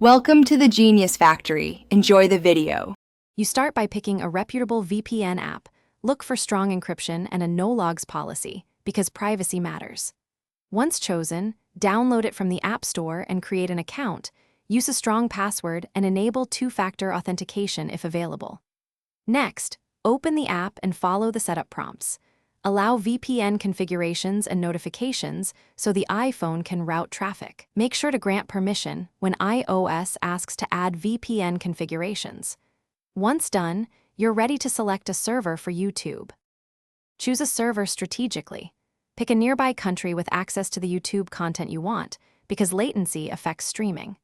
Welcome to the Genius Factory. Enjoy the video. You start by picking a reputable VPN app. Look for strong encryption and a no-logs policy, because privacy matters. Once chosen, download it from the App Store and create an account. Use a strong password and enable two-factor authentication if available. Next, open the app and follow the setup prompts. Allow VPN configurations and notifications so the iPhone can route traffic. Make sure to grant permission when iOS asks to add VPN configurations. Once done, you're ready to select a server for YouTube. Choose a server strategically. Pick a nearby country with access to the YouTube content you want, because latency affects streaming.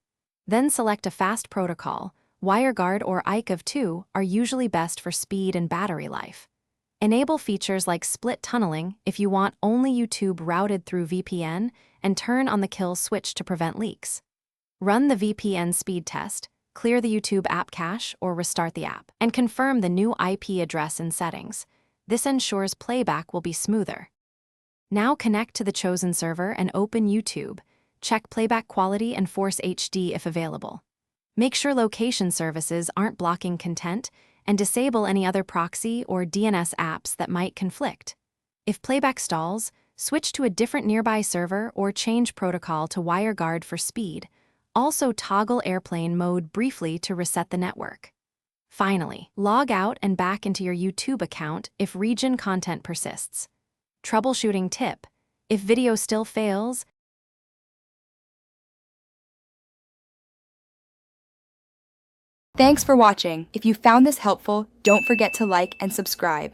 Then select a fast protocol. WireGuard or IKEv2 are usually best for speed and battery life. Enable features like split tunneling if you want only YouTube routed through VPN, and turn on the kill switch to prevent leaks. Run the VPN speed test, clear the YouTube app cache or restart the app, and confirm the new IP address in settings. This ensures playback will be smoother. Now connect to the chosen server and open YouTube. Check playback quality and force HD if available. Make sure location services aren't blocking content, and disable any other proxy or DNS apps that might conflict. If playback stalls, switch to a different nearby server or change protocol to WireGuard for speed. Also toggle airplane mode briefly to reset the network. Finally, log out and back into your YouTube account if region content persists. Troubleshooting tip: if video still fails, Thanks for watching. If you found this helpful, don't forget to like and subscribe.